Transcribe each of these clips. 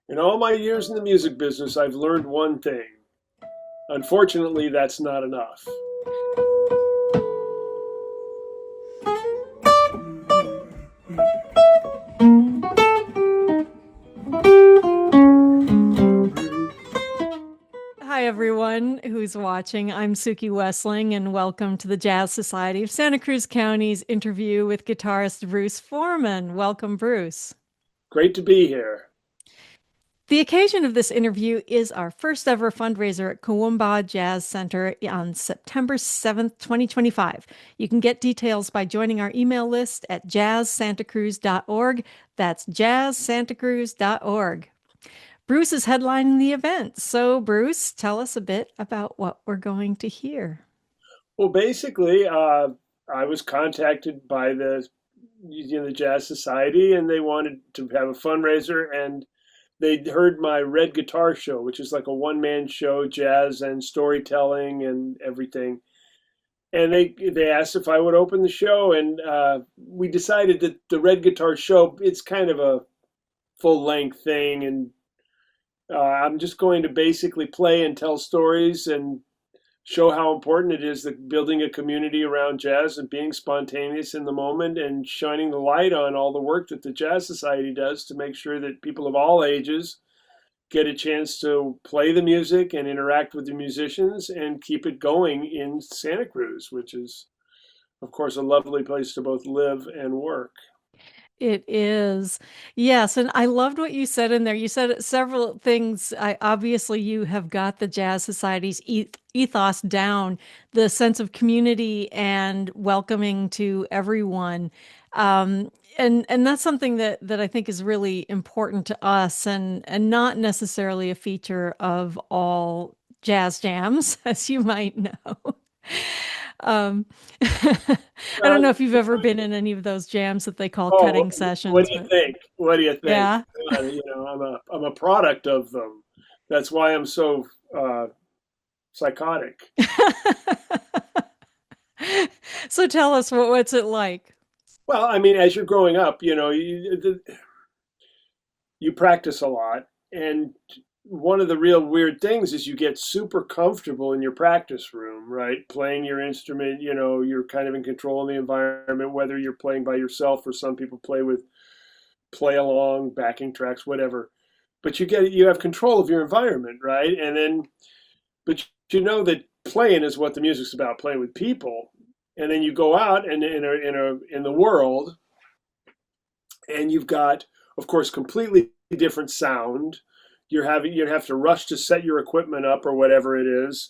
In all my years in the music business, I've learned one thing. Unfortunately, that's not enough. Hi, everyone who's watching. I'm Suki Wessling, and welcome to the Jazz Society of Santa Cruz County's interview with guitarist Bruce Forman. Welcome, Bruce. Great to be here. The occasion of this interview is our first ever fundraiser at Kuumbwa Jazz Center on September 7th, 2025. You can get details by joining our email list at jazzsantacruz.org. That's jazzsantacruz.org. Bruce is headlining the event. So, Bruce, tell us a bit about what we're going to hear. Well, basically, I was contacted by the Jazz Society, and they wanted to have a fundraiser, and they'd heard my Red Guitar Show, which is like a one-man show, jazz and storytelling and everything. And they asked if I would open the show, and we decided that the Red Guitar Show, it's kind of a full-length thing, and I'm just going to basically play and tell stories and show how important it is that building a community around jazz and being spontaneous in the moment and shining the light on all the work that the Jazz Society does to make sure that people of all ages get a chance to play the music and interact with the musicians and keep it going in Santa Cruz, which is, of course, a lovely place to both live and work. It is. Yes, and I loved what you said in there. You said several things. Obviously, you have got the Jazz Society's ethos down, the sense of community and welcoming to everyone. And that's something that I think is really important to us and not necessarily a feature of all jazz jams, as you might know. Um, I don't Uh, know if you've ever been in any of those jams that they call oh, cutting what sessions, do you but think? What do you think? yeah. I'm a product of them. That's why I'm so psychotic. So tell us what's it like? Well, I mean, as you're growing up, you practice a lot, and one of the real weird things is you get super comfortable in your practice room, right? Playing your instrument, you're kind of in control of the environment, whether you're playing by yourself or some people play with play along, backing tracks, whatever. But you have control of your environment, right? But you know that playing is what the music's about, playing with people. And then you go out and in the world, and you've got, of course, completely different sound. You have to rush to set your equipment up or whatever it is.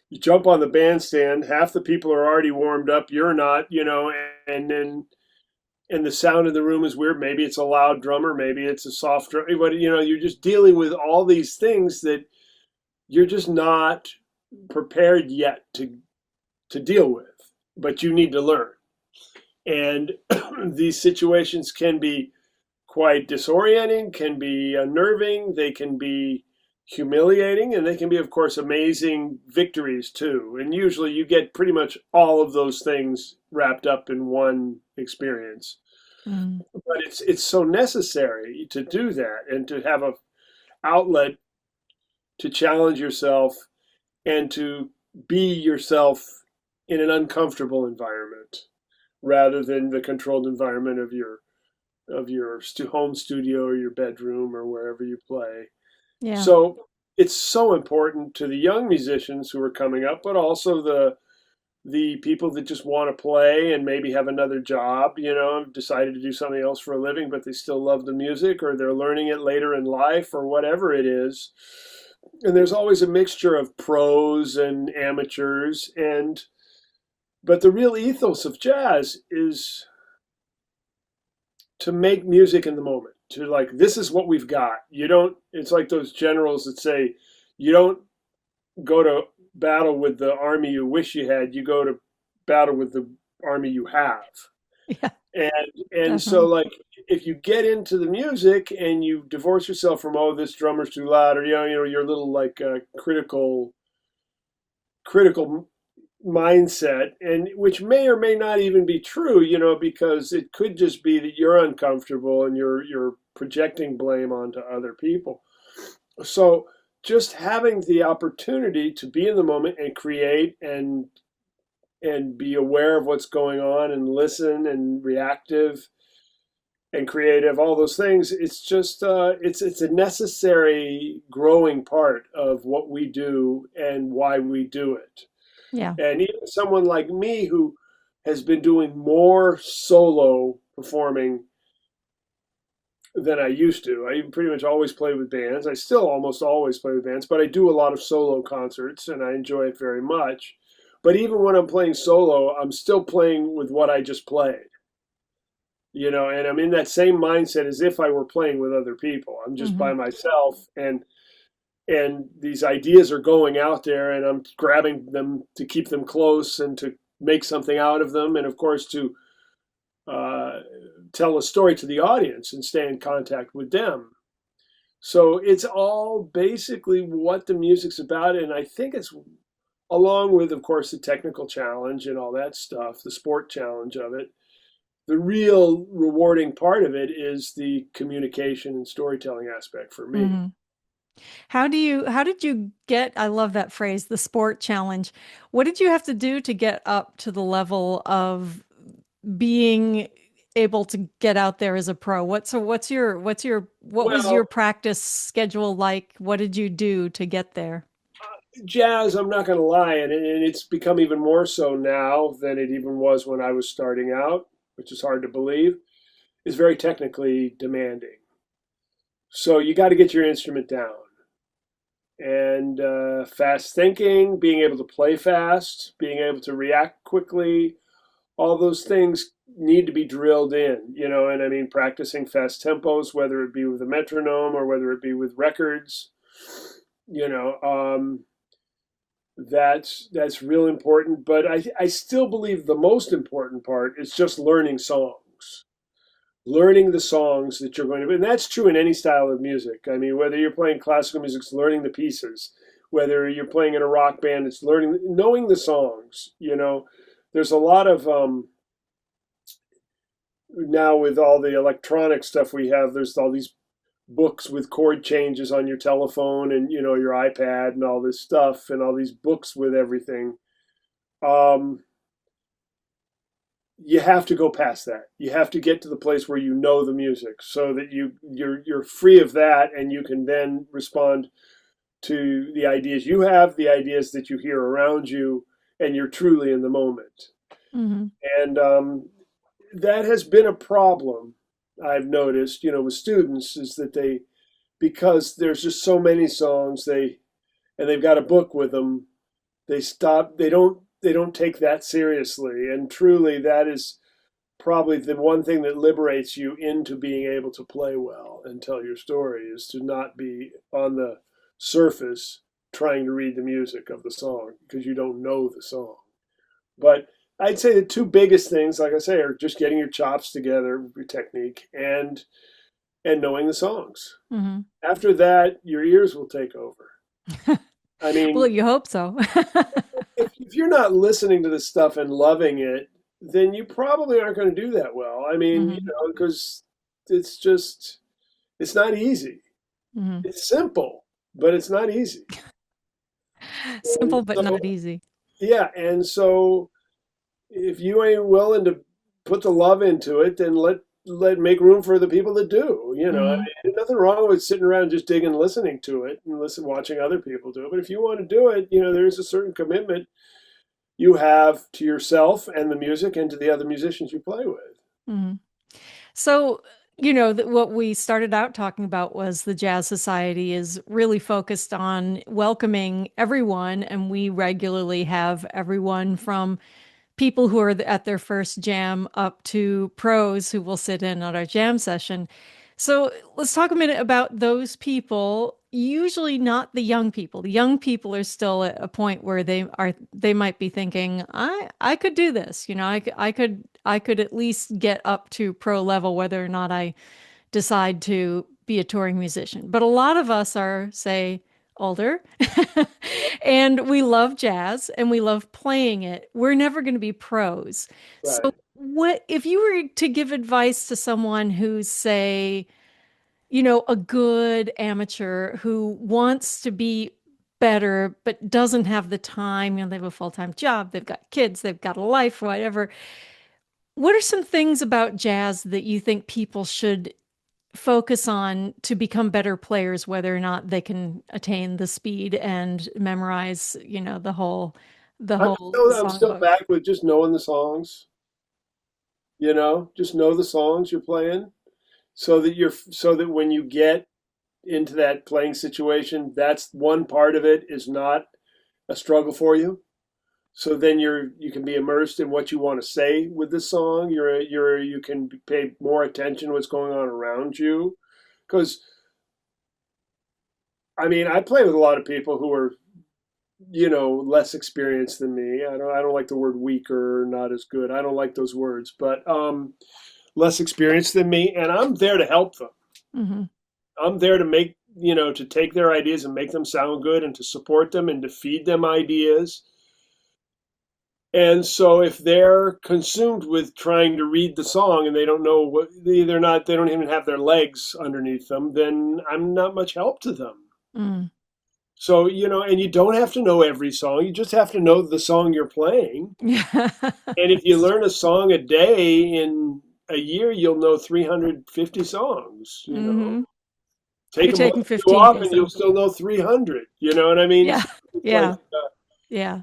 You jump on the bandstand, half the people are already warmed up, you're not, and then and the sound in the room is weird. Maybe it's a loud drummer, maybe it's a soft drum, but you're just dealing with all these things that you're just not prepared yet to deal with, but you need to learn. And these situations can be quite disorienting, can be unnerving, they can be humiliating, and they can be, of course, amazing victories too. And usually you get pretty much all of those things wrapped up in one experience. Mm. But it's so necessary to do that and to have a outlet to challenge yourself and to be yourself in an uncomfortable environment rather than the controlled environment of your home studio or your bedroom or wherever you play. Yeah. So it's so important to the young musicians who are coming up, but also the people that just want to play and maybe have another job, decided to do something else for a living, but they still love the music or they're learning it later in life or whatever it is. And there's always a mixture of pros and amateurs, and but the real ethos of jazz is to make music in the moment, to like, this is what we've got. You don't, it's like those generals that say, you don't go to battle with the army you wish you had, you go to battle with the army you have. Yeah, And so definitely. like, if you get into the music and you divorce yourself from, oh, this drummer's too loud, or your little like critical mindset, and which may or may not even be true, because it could just be that you're uncomfortable and you're projecting blame onto other people. So just having the opportunity to be in the moment and create and be aware of what's going on and listen and reactive and creative, all those things, it's just it's a necessary growing part of what we do and why we do it. Yeah. And even someone like me who has been doing more solo performing than I used to. I pretty much always play with bands. I still almost always play with bands, but I do a lot of solo concerts and I enjoy it very much. But even when I'm playing solo, I'm still playing with what I just played, and I'm in that same mindset as if I were playing with other people. I'm just Hmm. by myself, and these ideas are going out there, and I'm grabbing them to keep them close and to make something out of them, and of course to uh, tell a story to the audience and stay in contact with them. So it's all basically what the music's about, and I think it's along with, of course, the technical challenge and all that stuff, the sport challenge of it. The real rewarding part of it is the communication and storytelling aspect for me. Hmm. How did you get, I love that phrase, the sport challenge. What did you have to do to get up to the level of being able to get out there as a pro? What was Well, your practice schedule like? What did you do to get there? jazz, I'm not going to lie, and it's become even more so now than it even was when I was starting out, which is hard to believe, is very technically demanding. So you got to get your instrument down. And fast thinking, being able to play fast, being able to react quickly, all those things need to be drilled in, and I mean, practicing fast tempos, whether it be with a metronome or whether it be with records, you know, um, that's real important. But I still believe the most important part is just learning the songs that you're going to, and that's true in any style of music. I mean, whether you're playing classical music, it's learning the pieces. Whether you're playing in a rock band, it's knowing the songs. There's a lot of now with all the electronic stuff we have. There's all these books with chord changes on your telephone and your iPad and all this stuff and all these books with everything. Um, you have to go past that. You have to get to the place where you know the music, so that you're free of that, and you can then respond to the ideas you have, the ideas that you hear around you, and you're truly in the moment. Hmm. And that has been a problem I've noticed, with students, is that because there's just so many songs, and they've got a book with them, they don't take that seriously. And truly, that is probably the one thing that liberates you into being able to play well and tell your story, is to not be on the surface trying to read the music of the song because you don't know the song. But I'd say the two biggest things, like I say, are just getting your chops together, your technique, and knowing the songs. Hmm. After that, your ears will take over. I Well, mean, you hope so. if you're not listening to this stuff and loving it, then you probably aren't going to do that well. I mean, Hmm. because it's not easy. Hmm. It's simple, but it's not easy. And Simple but so, not easy. yeah, and so if you ain't willing to put the love into it, then let make room for the people that do. I Hmm. mean, there's nothing wrong with sitting around just digging, listening to it, and watching other people do it. But if you want to do it, there's a certain commitment you have to yourself and the music and to the other musicians you play with. Hmm. So, what we started out talking about was the Jazz Society is really focused on welcoming everyone, and we regularly have everyone from people who are at their first jam up to pros who will sit in on our jam session. So let's talk a minute about those people. Usually not the young people. The young people are still at a point where they might be thinking, I could do this. I could at least get up to pro level, whether or not I decide to be a touring musician. But a lot of us are, say, older and we love jazz and we love playing it. We're never going to be pros. So, Right. what if you were to give advice to someone who's, say, a good amateur who wants to be better but doesn't have the time, they have a full-time job, they've got kids, they've got a life, whatever. What are some things about jazz that you think people should focus on to become better players, whether or not they can attain the speed and memorize, the whole I'm still songbook? back with just knowing the songs. Just know the songs you're playing, so that when you get into that playing situation, that's one part of it is not a struggle for you. So then you can be immersed in what you want to say with the song. You can pay more attention to what's going on around you. Because I mean, I play with a lot of people who are less experienced than me. I don't like the word weaker, not as good. I don't like those words, but less experienced than me, and I'm there to help them. Hmm. I'm there to make to take their ideas and make them sound good, and to support them and to feed them ideas. And so if they're consumed with trying to read the song and they don't know they don't even have their legs underneath them, then I'm not much help to them. Mm. So, and you don't have to know every song. You just have to know the song you're playing. Yeah. And if you learn a song a day, in a year, you'll know 350 songs. Hmm. Take You're a taking month or two 15 off and you'll pieces. still know 300. You know what I mean? Yeah. It's like, Yeah. Yeah.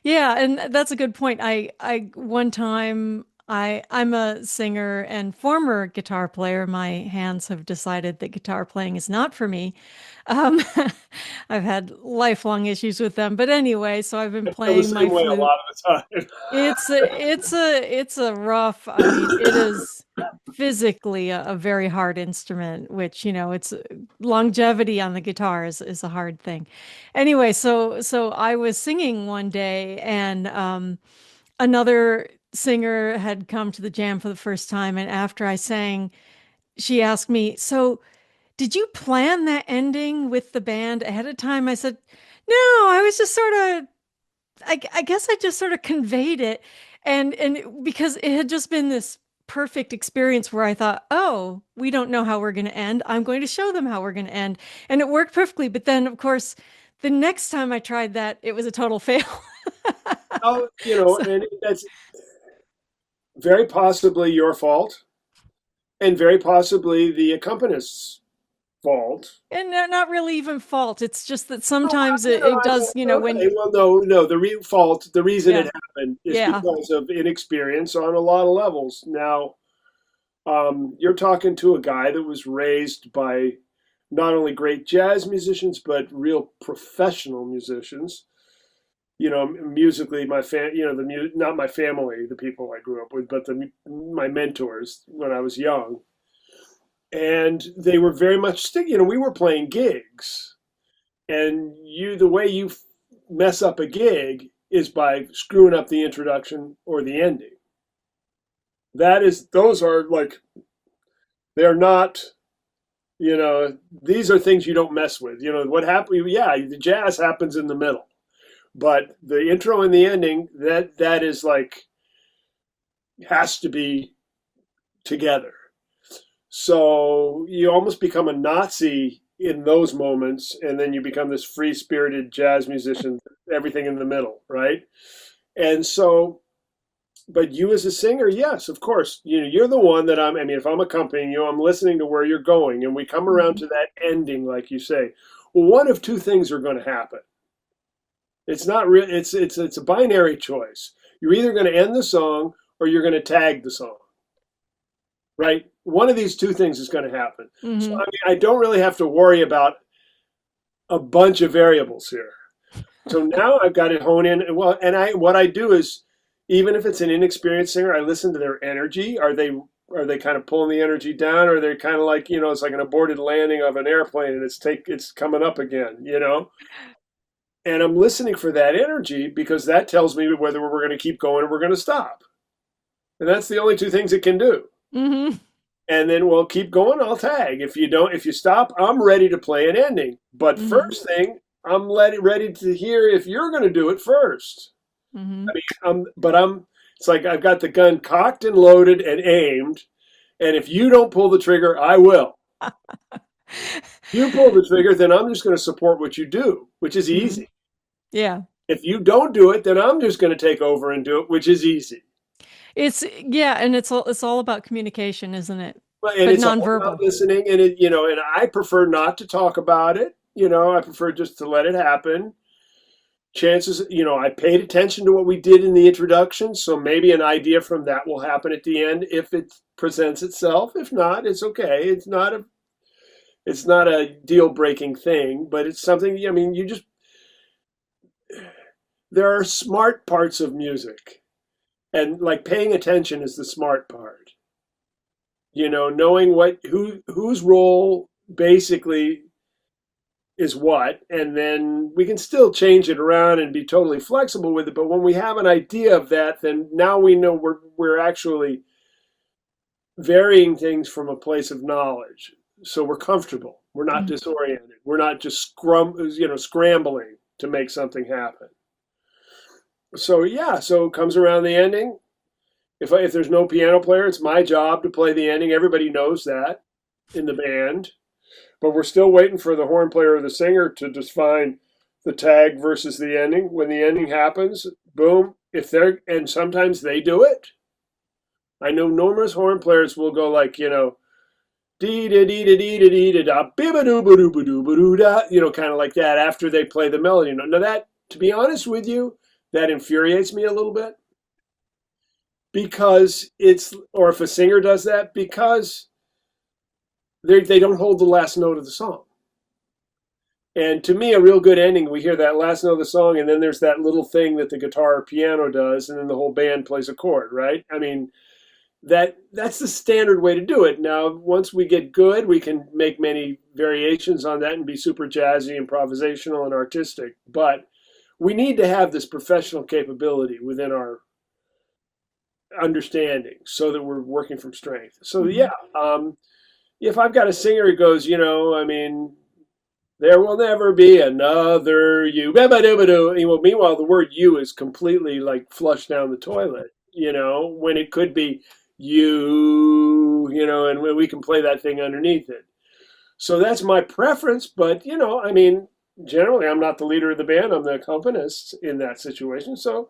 Yeah, and that's a good point. I one time I'm a singer and former guitar player. My hands have decided that guitar playing is not for me. Um, I've had lifelong issues with them. But anyway, so I've been I feel the playing my same way a flute. lot of the time. It's a rough, I mean, it is physically a very hard instrument, which, it's longevity on the guitar is a hard thing. Anyway, so I was singing one day and another singer had come to the jam for the first time, and after I sang, she asked me, "So, did you plan that ending with the band ahead of time?" I said, "No, I was just sort of I guess I just sort of conveyed it, and because it had just been this perfect experience where I thought, oh, we don't know how we're going to end. I'm going to show them how we're going to end, and it worked perfectly. But then, of course, the next time I tried that, it was a total fail. Oh, So, and that's very possibly your fault and very possibly the accompanist's fault. and not really even fault. It's just that Oh, sometimes it I mean, does, okay, well, no, the real fault, the reason yeah, it happened is yeah. because of inexperience on a lot of levels. Now, you're talking to a guy that was raised by not only great jazz musicians, but real professional musicians. Musically, not my family, the people I grew up with, but my mentors when I was young. And they were very much we were playing gigs, and the way you mess up a gig is by screwing up the introduction or the ending. Those are like, they're not, these are things you don't mess with. What happened? Yeah, the jazz happens in the middle, but the intro and the ending, that is like, has to be together. So you almost become a Nazi in those moments, and then you become this free spirited jazz musician, everything in the middle, right? And so, but you as a singer, yes, of course, you're the one that I mean, if I'm accompanying you, I'm listening to where you're going, and we come around Mhm. to that ending, like you say. Well, one of two things are going to happen. It's not real. It's a binary choice. You're either going to end the song or you're going to tag the song, right? One of these two things is going to happen. So I Mhm. mean, I don't really have to worry about a bunch of variables here. So now I've got to hone in. Well, and what I do is, even if it's an inexperienced singer, I listen to their energy. Are they kind of pulling the energy down, or are they kind of like, it's like an aborted landing of an airplane and it's coming up again. And I'm listening for that energy because that tells me whether we're going to keep going or we're going to stop. And that's the only two things it can do. Mhm. And then we'll keep going. I'll tag. If you stop, I'm ready to play an ending. But Mhm. first thing, I'm ready to hear if you're going to do it first. I Mhm. mean, it's like I've got the gun cocked and loaded and aimed. And if you don't pull the trigger, I will. You pull the trigger, then I'm just going to support what you do, which is Mhm. easy. Yeah. If you don't do it, then I'm just going to take over and do it, which is easy. Yeah, and it's all about communication, isn't it? And But it's all about nonverbal. listening, and and I prefer not to talk about it. I prefer just to let it happen. Chances, I paid attention to what we did in the introduction, so maybe an idea from that will happen at the end if it presents itself. If not, it's okay. It's not a deal breaking thing, but it's something. I mean, there are smart parts of music, and like paying attention is the smart part. Knowing whose role basically is what, and then we can still change it around and be totally flexible with it. But when we have an idea of that, then now we know we're actually varying things from a place of knowledge. So we're comfortable. We're not Mm. disoriented. We're not just scrambling to make something happen. So yeah, so it comes around the ending. If there's no piano player, it's my job to play the ending. Everybody knows that in the band. But we're still waiting for the horn player or the singer to define the tag versus the ending. When the ending happens, boom. And sometimes they do it. I know numerous horn players will go like, dee da dee da dee da dee da da bibba doo ba doo ba doo ba doo da, kind of like that after they play the melody. Now that, to be honest with you, that infuriates me a little bit because or if a singer does that, because they don't hold the last note of the song. And to me, a real good ending, we hear that last note of the song, and then there's that little thing that the guitar or piano does, and then the whole band plays a chord, right? I mean, that's the standard way to do it. Now, once we get good, we can make many variations on that and be super jazzy, improvisational, and artistic. But we need to have this professional capability within our understanding so that we're working from strength. So yeah, Mhm. if I've got a singer who goes, I mean, there will never be another you. Well, meanwhile, the word you is completely like flushed down the toilet, when it could be and we can play that thing underneath it. So that's my preference. But, I mean, generally, I'm not the leader of the band. I'm the accompanist in that situation. So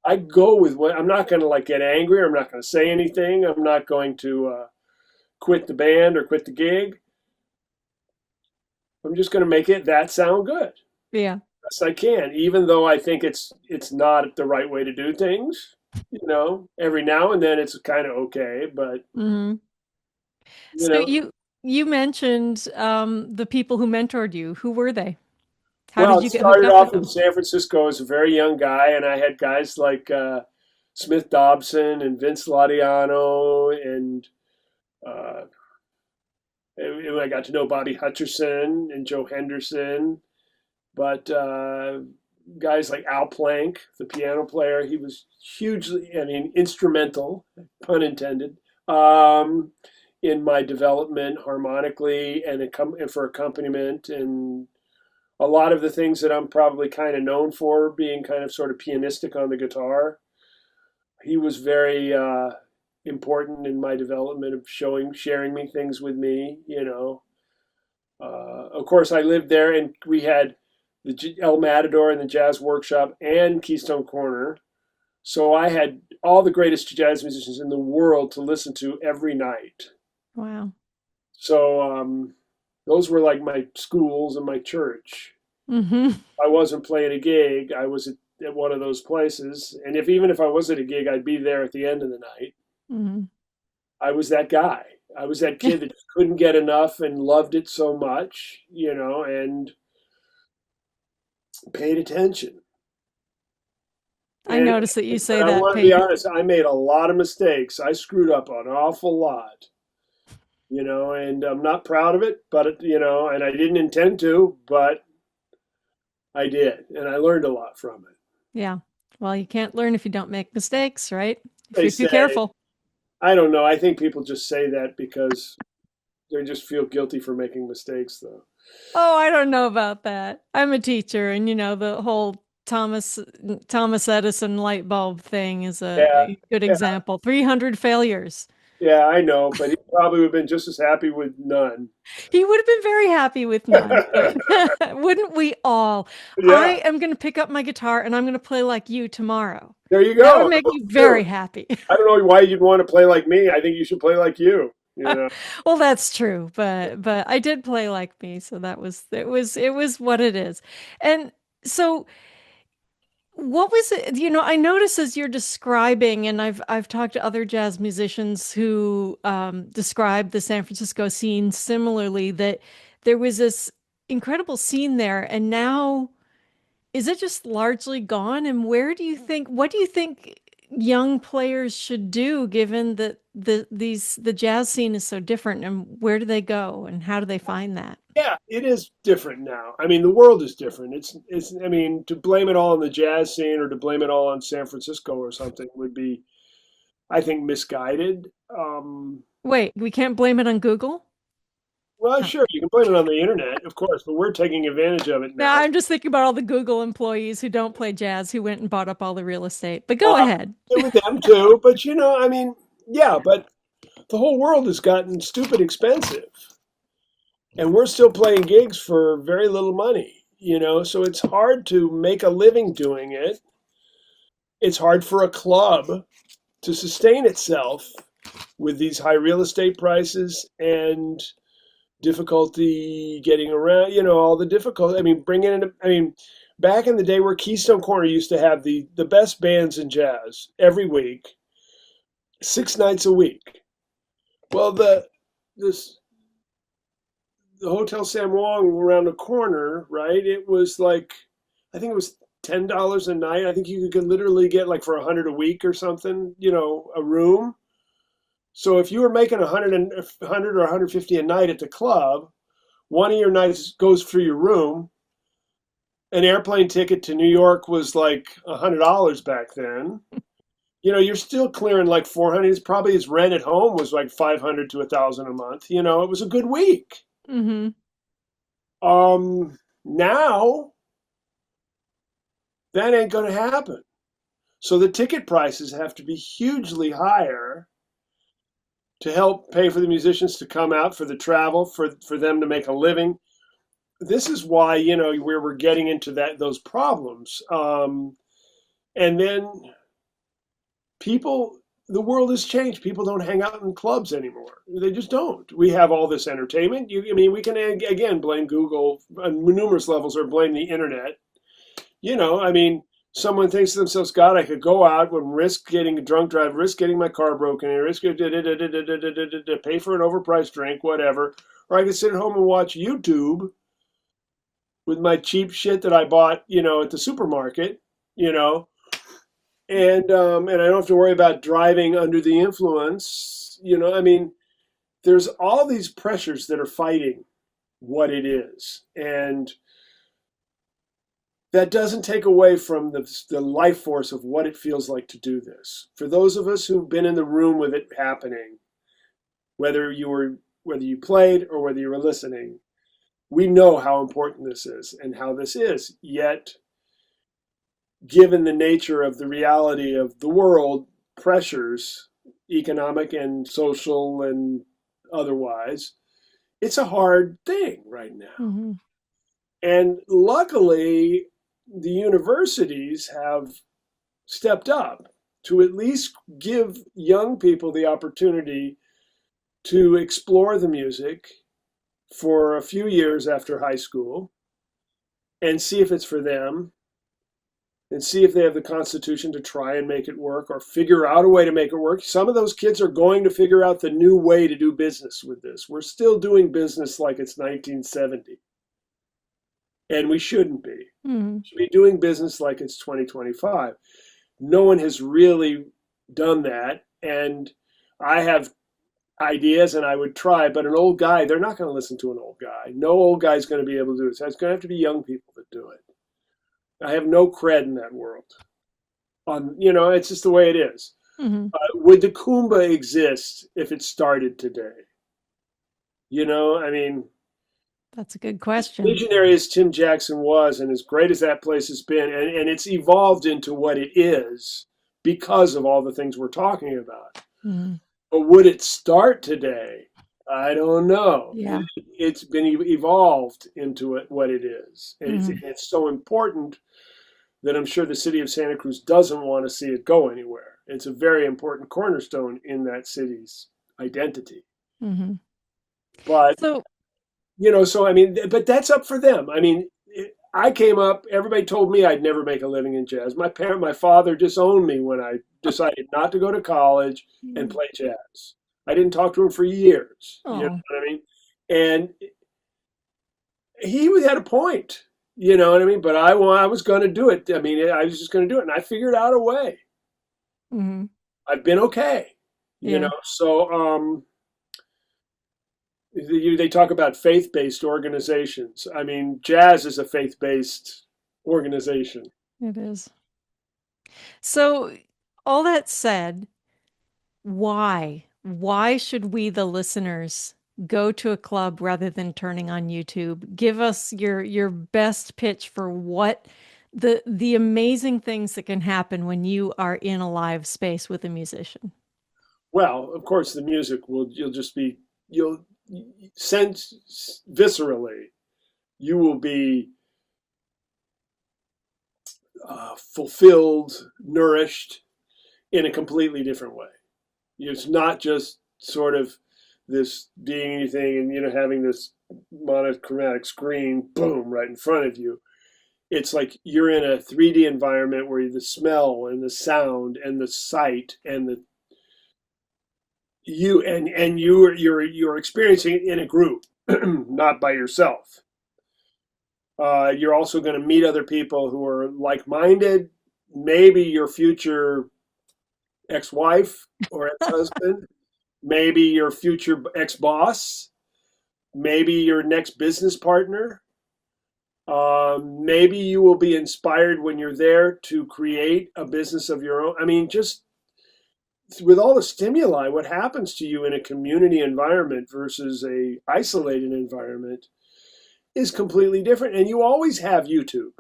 I go with what I'm not going to like get angry. I'm not going to say anything. I'm not going to quit the band or quit the gig. I'm just going to make that sound good. Yeah. Best I can, even though I think it's not the right way to do things. Every now and then it's kind of okay, but Hmm. you So know, you mentioned the people who mentored you. Who were they? How well, did it you get hooked started up with off in them? San Francisco as a very young guy, and I had guys like Smith Dobson and Vince Ladiano, and uh, I got to know Bobby Hutcherson and Joe Henderson, but guys like Al Plank, the piano player, he was hugely, I mean, instrumental, pun intended, um, in my development harmonically and for accompaniment and a lot of the things that I'm probably kind of known for, being kind of sort of pianistic on the guitar. He was very important in my development of sharing me things with me. Of course, I lived there, and we had the El Matador and the Jazz Workshop and Keystone Corner. So I had all the greatest jazz musicians in the world to listen to every night. Wow. So those were like my schools and my church. Hmm. I wasn't playing a gig. I was at one of those places, and even if I was at a gig, I'd be there at the end of the night. Hmm. I was that guy. I was that kid that just couldn't get enough and loved it so much, and paid attention. I And noticed that you say but I that want to be paid. honest, I made a lot of mistakes. I screwed up an awful lot, and I'm not proud of it, but and I didn't intend to, but I did, and I learned a lot from it. Yeah. Well, you can't learn if you don't make mistakes, right? They If you're say, careful. I don't know. I think people just say that because they just feel guilty for making mistakes, though. Oh, I don't know about that. I'm a teacher, and the whole Thomas Edison light bulb thing is Yeah, a good yeah, example. 300 failures. Yeah, I know, but he probably would have been just as happy with none. He would have been very happy with none, but wouldn't we all? Yeah, I am going to pick up my guitar and I'm going to play like you tomorrow. there you That would go. make me Too. very happy. I don't know why you'd want to play like me. I think you should play like you. You know. Well, that's true, but I did play like me, so it was what it is. And so what was it? I notice as you're describing, and I've talked to other jazz musicians who describe the San Francisco scene similarly, that there was this incredible scene there, and now is it just largely gone? And what do you think young players should do, given that the jazz scene is so different, and where do they go, and how do they find that? Yeah, it is different now. I mean, the world is different. It's. I mean, to blame it all on the jazz scene or to blame it all on San Francisco or something would be, I think, misguided. Wait, we can't blame it on Google? Well, Oh. sure, you can blame it on the internet, of course, but we're taking advantage of it Now now. I'm just thinking about all the Google employees who don't play jazz who went and bought up all the real estate. But go Uh, ahead. with them too, but I mean, yeah, but the whole world has gotten stupid expensive, and we're still playing gigs for very little money. So it's hard to make a living doing it. It's hard for a club to sustain itself with these high real estate prices and difficulty getting around, all the difficulty. I mean, back in the day where Keystone Corner used to have the best bands in jazz every week, 6 nights a week. Well, this the Hotel San Juan around the corner, right? It was like, I think it was $10 a night. I think you could literally get like for 100 a week or something, a room. So if you were making 100 or 150 a night at the club, one of your nights goes for your room. An airplane ticket to New York was like $100 back then. You're still clearing like 400. It's probably his rent at home was like 500 to 1,000 a month. It was a good week. Hmm. Now that ain't going to happen. So the ticket prices have to be hugely higher to help pay for the musicians to come out, for the travel, for them to make a living. This is why, where we're getting into those problems. And then the world has changed. People don't hang out in clubs anymore. They just don't. We have all this entertainment. We can again blame Google on numerous levels or blame the internet. I mean, someone thinks to themselves, God, I could go out and risk getting a drunk drive, risk getting my car broken, and risk pay for an overpriced drink, whatever. Or I could sit at home and watch YouTube with my cheap shit that I bought, at the supermarket, you know, and I don't have to worry about driving under the influence. I mean, there's all these pressures that are fighting what it is, and that doesn't take away from the life force of what it feels like to do this. For those of us who've been in the room with it happening, whether you played or whether you were listening, we know how important this is and how this is. Yet, given the nature of the reality of the world, pressures, economic and social and otherwise, it's a hard thing right now. Hmm. And luckily, the universities have stepped up to at least give young people the opportunity to explore the music for a few years after high school and see if it's for them and see if they have the constitution to try and make it work or figure out a way to make it work. Some of those kids are going to figure out the new way to do business with this. We're still doing business like it's 1970. And we shouldn't be. Hmm. We should be doing business like it's 2025. No one has really done that. And I have ideas and I would try, but an old guy, they're not going to listen to an old guy. No old guy is going to be able to do it. So it's going to have to be young people that do it. I have no cred in that world. It's just the way it is. Hmm. Would the Kuumbwa exist if it started today? I mean, That's a good as question. visionary as Tim Jackson was, and as great as that place has been, and it's evolved into what it is because of all the things we're talking about. Hmm. But would it start today? I don't know. Yeah. It's been evolved into what it is. Hmm. It's so important that I'm sure the city of Santa Cruz doesn't want to see it go anywhere. It's a very important cornerstone in that city's identity. Hmm. But, So, so I mean, but that's up for them. I mean, I came up, everybody told me I'd never make a living in jazz. My father disowned me when I decided not to go to college and play jazz. I didn't talk to him for years. You know oh, what I mean? And he had a point. You know what I mean? But I was going to do it. I mean, I was just going to do it, and I figured out a way. hmm, I've been okay. yeah, So they talk about faith-based organizations. I mean, jazz is a faith-based organization. it is. So, all that said, why? Why should we, the listeners, go to a club rather than turning on YouTube? Give us your best pitch for what the amazing things that can happen when you are in a live space with a musician. Well, of course, the music you'll sense viscerally, you will be fulfilled, nourished in a completely different way. It's not just sort of this being anything and having this monochromatic screen, boom, right in front of you. It's like you're in a 3D environment where the smell and the sound and the sight and the you're experiencing it in a group, not by yourself. You're also going to meet other people who are like-minded, maybe your future ex-wife or ex-husband, maybe your future ex-boss, maybe your next business partner. Maybe you will be inspired when you're there to create a business of your own. I mean, just with all the stimuli, what happens to you in a community environment versus a isolated environment is completely different. And you always have YouTube.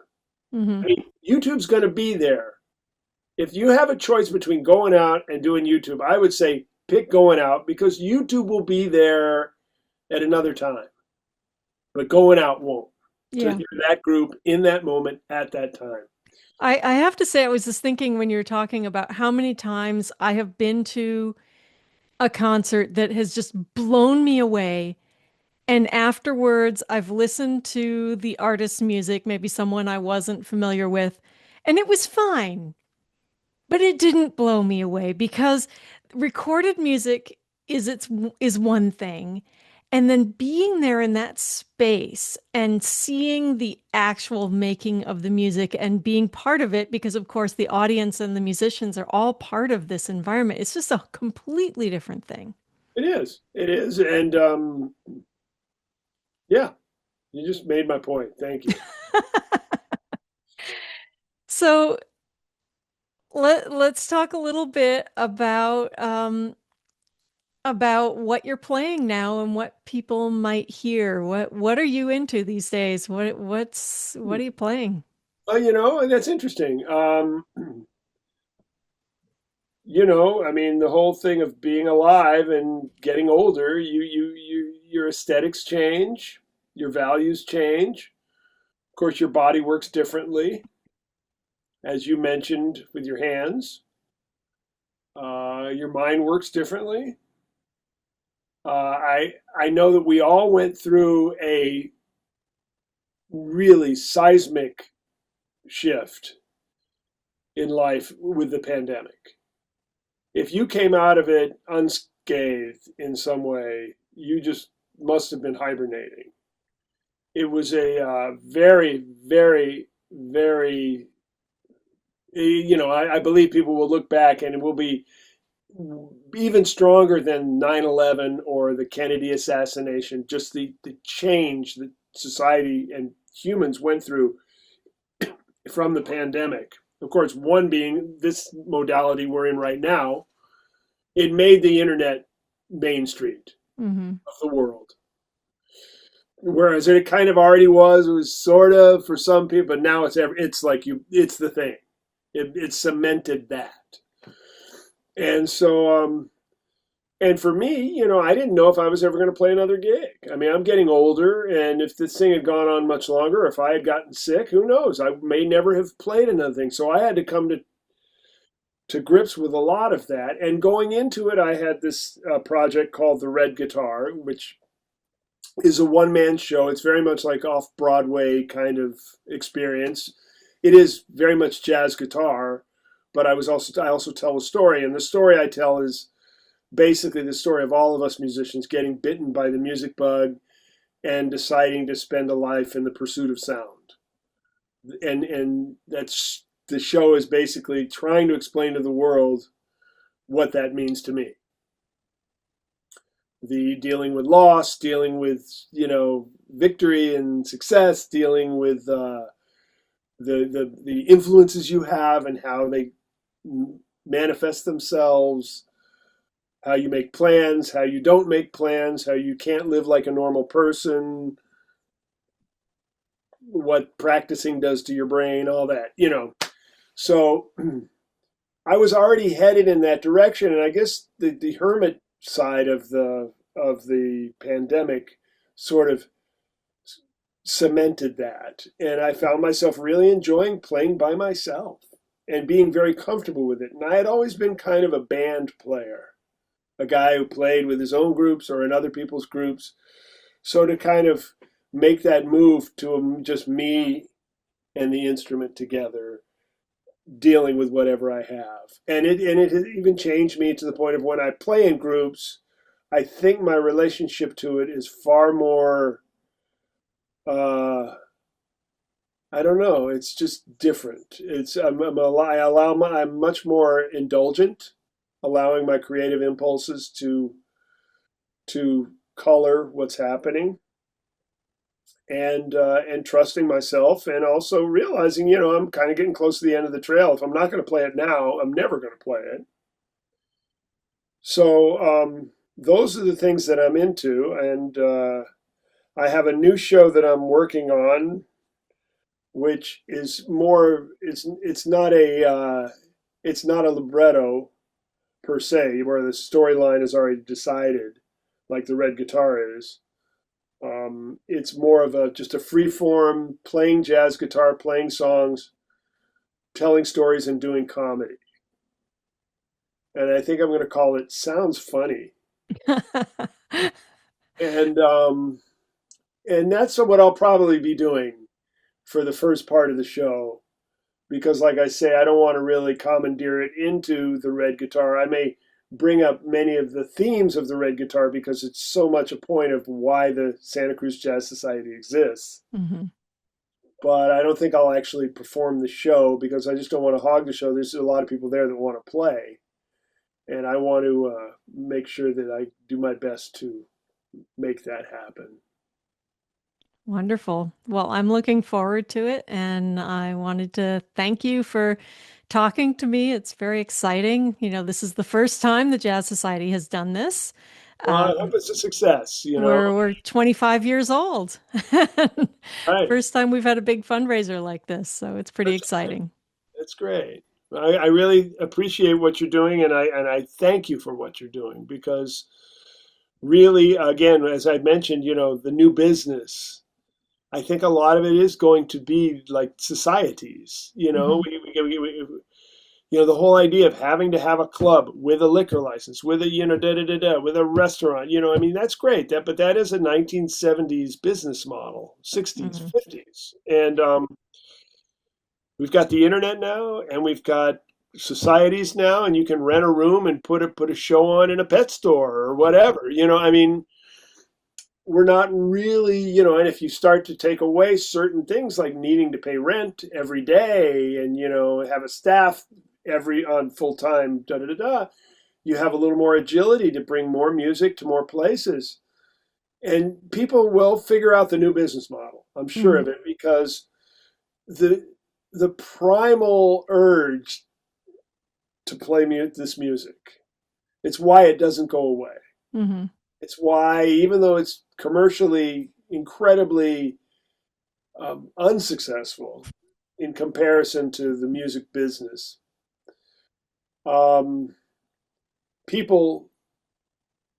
Hmm. I mean, YouTube's going to be there. If you have a choice between going out and doing YouTube, I would say pick going out because YouTube will be there at another time, but going out won't to Yeah. hear that group in that moment at that time. I have to say, I was just thinking when you were talking about how many times I have been to a concert that has just blown me away. And afterwards, I've listened to the artist's music, maybe someone I wasn't familiar with, and it was fine. But it didn't blow me away because recorded music is one thing. And then being there in that space and seeing the actual making of the music and being part of it, because of course the audience and the musicians are all part of this environment. It's just a completely different thing. It is. It is. And yeah, you just made my point. Thank you. So let's talk a little bit about what you're playing now and what people might hear. What are you into these days? What are you playing? That's interesting. I mean, the whole thing of being alive and getting older, your aesthetics change, your values change. Of course, your body works differently, as you mentioned with your hands. Your mind works differently. I know that we all went through a really seismic shift in life with the pandemic. If you came out of it unscathed in some way, you just must have been hibernating. It was a very, very, very, I believe people will look back and it will be even stronger than 9/11 or the Kennedy assassination, just the change that society and humans went through from the pandemic. Of course, one being this modality we're in right now, it made the internet Main Street Hmm. of the world. Whereas it kind of already was, it was sort of for some people, but now it's like it's the thing. It cemented that. And so And for me, I didn't know if I was ever going to play another gig. I mean, I'm getting older, and if this thing had gone on much longer, if I had gotten sick, who knows? I may never have played another thing. So I had to come to grips with a lot of that. And going into it, I had this project called The Red Guitar, which is a one man show. It's very much like off Broadway kind of experience. It is very much jazz guitar, but I also tell a story, and the story I tell is basically the story of all of us musicians getting bitten by the music bug and deciding to spend a life in the pursuit of sound. And that's the show is basically trying to explain to the world what that means to me. The dealing with loss, dealing with victory and success, dealing with the influences you have and how they manifest themselves, how you make plans, how you don't make plans, how you can't live like a normal person, what practicing does to your brain, all that. So I was already headed in that direction, and I guess the hermit side of the pandemic sort of cemented that, and I found myself really enjoying playing by myself and being very comfortable with it. And I had always been kind of a band player, a guy who played with his own groups or in other people's groups. So to kind of make that move to just me and the instrument together, dealing with whatever I have. And it has even changed me to the point of when I play in groups, I think my relationship to it is far more, uh, I don't know, it's just different. I'm much more indulgent, allowing my creative impulses to color what's happening, and trusting myself, and also realizing, I'm kind of getting close to the end of the trail. If I'm not going to play it now, I'm never going to play it. So those are the things that I'm into, and I have a new show that I'm working on, which is more. It's not a libretto per se, where the storyline is already decided, like the Red Guitar is. It's more of just a free form playing jazz guitar, playing songs, telling stories, and doing comedy. And I think I'm going to call it "Sounds Funny." And and that's what I'll probably be doing for the first part of the show, because, like I say, I don't want to really commandeer it into the Red Guitar. I may bring up many of the themes of the Red Guitar because it's so much a point of why the Santa Cruz Jazz Society exists. Mm-hmm. But I don't think I'll actually perform the show because I just don't want to hog the show. There's a lot of people there that want to play, and I want to make sure that I do my best to make that happen. Wonderful. Well, I'm looking forward to it, and I wanted to thank you for talking to me. It's very exciting. This is the first time the Jazz Society has done this. Well, I hope it's a success. We're 25 years old. Right. First time we've had a big fundraiser like this, so it's pretty That's exciting. that's great. I really appreciate what you're doing, and I thank you for what you're doing, because really, again, as I mentioned, the new business. I think a lot of it is going to be like societies. Hmm. The whole idea of having to have a club with a liquor license, with a da da da da, with a restaurant. I mean, that's great. But that is a 1970s business model, 60s, Hmm. 50s, and we've got the internet now, and we've got societies now, and you can rent a room and put a show on in a pet store or whatever. I mean, we're not really, and if you start to take away certain things like needing to pay rent every day, and have a staff every on full time, da da da da, you have a little more agility to bring more music to more places, and people will figure out the new business model. I'm sure Hmm. of it, because the the primal urge to play this music, it's why it doesn't go away. Hmm. It's why, even though it's commercially incredibly unsuccessful in comparison to the music business, um, people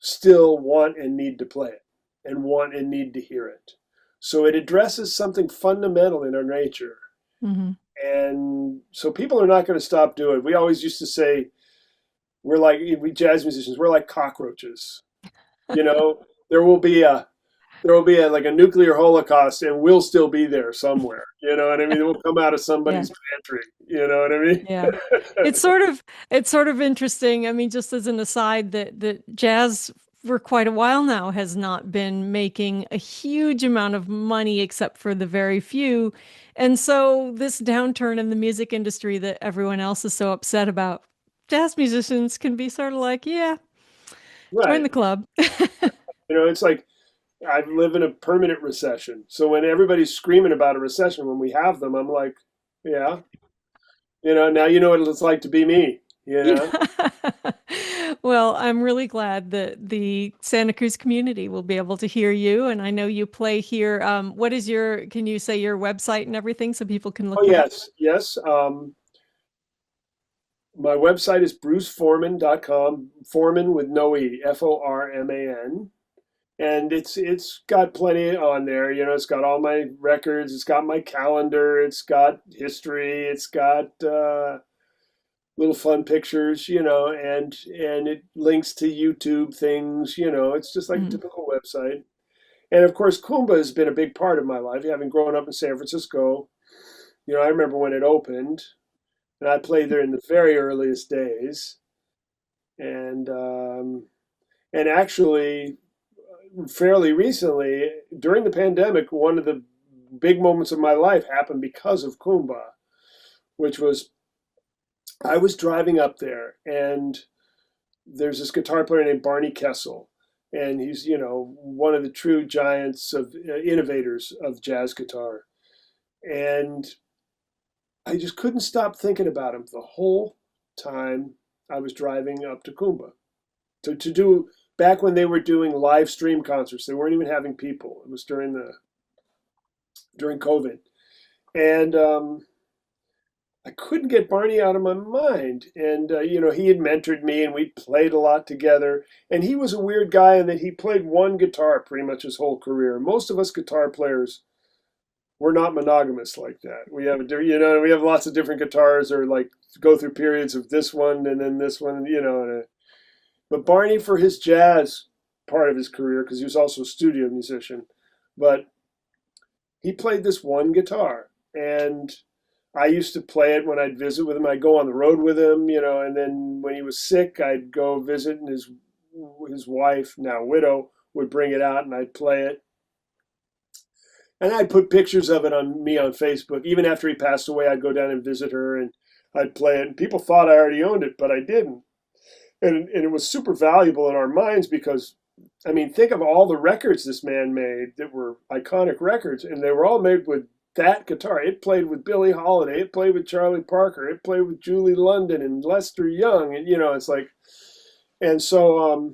still want and need to play it and want and need to hear it. So it addresses something fundamental in our nature. Hmm. And so people are not going to stop doing it. We always used to say, we jazz musicians, we're like cockroaches. You know, there will be a like a nuclear holocaust and we'll still be there somewhere. You know what I mean? It will come out of Yeah. somebody's pantry. You know what I mean? Yeah. It's sort of it's sort of interesting. I mean, just as an aside, that jazz for quite a while now has not been making a huge amount of money except for the very few. And so this downturn in the music industry that everyone else is so upset about, jazz musicians can be sort of like, yeah, join Right. the club. You know, it's like I live in a permanent recession. So when everybody's screaming about a recession, when we have them, I'm like, yeah, now you know what it's like to be me, you know? Yeah. Well, I'm really glad that the Santa Cruz community will be able to hear you. And I know you play here. Can you say your website and everything so people can Oh, look it up? yes, yes. My website is bruceforman.com, Forman with no E, Forman. And it's got plenty on there. It's got all my records, it's got my calendar, it's got history, it's got little fun pictures, and it links to YouTube things. It's just like a Mhm. typical website. And of course, Kuumbwa has been a big part of my life, having grown up in San Francisco. I remember when it opened, and I played there in the very earliest days. And actually, fairly recently, during the pandemic, one of the big moments of my life happened because of Kuumbwa, which was I was driving up there, and there's this guitar player named Barney Kessel, and he's one of the true giants of innovators of jazz guitar, and I just couldn't stop thinking about him the whole time I was driving up to Kuumbwa to do back when they were doing live stream concerts. They weren't even having people. It was during COVID, and I couldn't get Barney out of my mind. And, he had mentored me and we played a lot together. And he was a weird guy in that he played one guitar pretty much his whole career. Most of us guitar players, we're not monogamous like that. We have lots of different guitars or like go through periods of this one and then this one, but Barney for his jazz part of his career, because he was also a studio musician, but he played this one guitar. And I used to play it when I'd visit with him. I'd go on the road with him, and then when he was sick, I'd go visit, and his wife, now widow, would bring it out, and I'd play it. And I'd put pictures of it on Facebook. Even after he passed away, I'd go down and visit her, and I'd play it. And people thought I already owned it, but I didn't. And it was super valuable in our minds because, I mean, think of all the records this man made that were iconic records, and they were all made with that guitar. It played with Billie Holiday, it played with Charlie Parker, it played with Julie London and Lester Young, and it's like, and so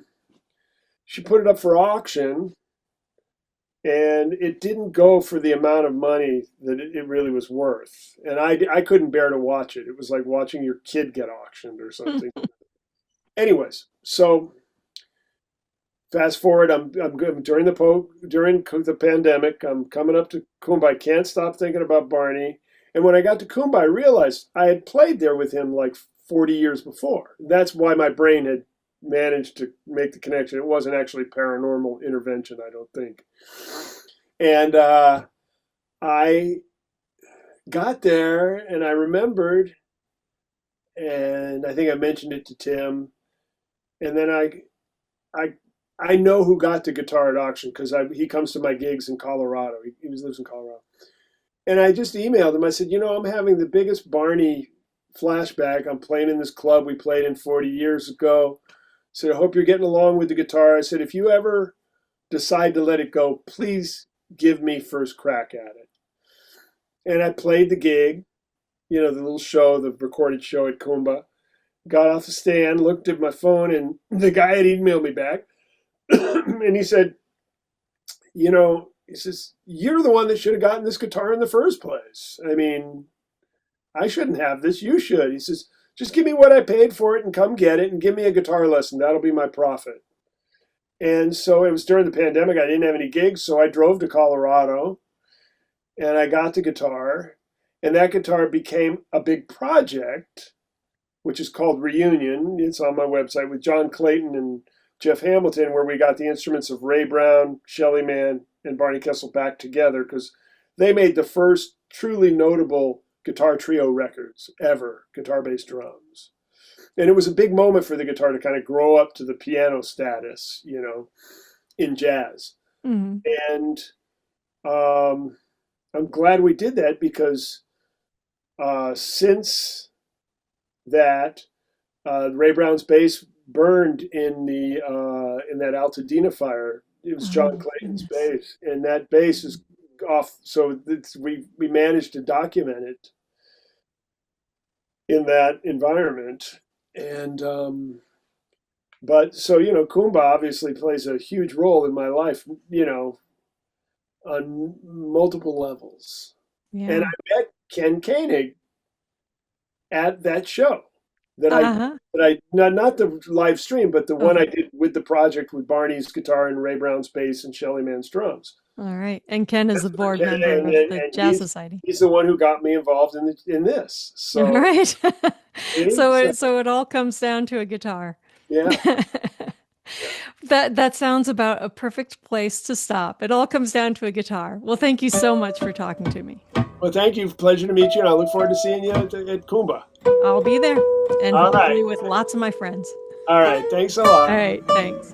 she put it up for auction, and it didn't go for the amount of money that it really was worth, and I couldn't bear to watch it. It was like watching your kid get auctioned or something. Anyways, so fast forward, I'm good during the pandemic. I'm coming up to Kuumbwa. I can't stop thinking about Barney. And when I got to Kuumbwa, I realized I had played there with him like 40 years before. That's why my brain had managed to make the connection. It wasn't actually paranormal intervention, I don't think. And I got there, and I remembered, and I think I mentioned it to Tim. And then I I know who got the guitar at auction because he comes to my gigs in Colorado. He lives in Colorado. And I just emailed him. I said, I'm having the biggest Barney flashback. I'm playing in this club we played in 40 years ago. I said, I hope you're getting along with the guitar. I said, if you ever decide to let it go, please give me first crack at it. And I played the gig, the little show, the recorded show at Kuumbwa. Got off the stand, looked at my phone, and the guy had emailed me back. And he said, he says, you're the one that should have gotten this guitar in the first place. I mean, I shouldn't have this. You should. He says, just give me what I paid for it and come get it and give me a guitar lesson. That'll be my profit. And so it was during the pandemic. I didn't have any gigs, so I drove to Colorado and I got the guitar. And that guitar became a big project, which is called Reunion. It's on my website with John Clayton and Jeff Hamilton, where we got the instruments of Ray Brown, Shelly Manne, and Barney Kessel back together because they made the first truly notable guitar trio records ever, guitar bass drums. And it was a big moment for the guitar to kind of grow up to the piano status, in jazz. Mhm. And I'm glad we did that because since that, Ray Brown's bass burned in that Altadena fire. It was John Oh, Clayton's goodness. bass, and that bass is off. So we managed to document it in that environment, and but so Kuumbwa obviously plays a huge role in my life, on multiple levels. And Yeah. I met Ken Koenig at that show that I Uh-huh. that I not the live stream, but the one I Okay. did with the project with Barney's guitar and Ray Brown's bass and Shelly Man's drums. All right. And Ken is a That's where board Ken, member of the and Jazz Society. he's the one who got me involved in this. All So right. see, So so it all comes down to a guitar. yeah, yeah. That sounds about a perfect place to stop. It all comes down to a guitar. Well, thank you so much for talking to me. Well, thank you. Pleasure to meet you, and I look forward to seeing you at Kuumbwa. I'll be there and All right, hopefully with lots of my friends. all right. Thanks a All lot. right. Thanks.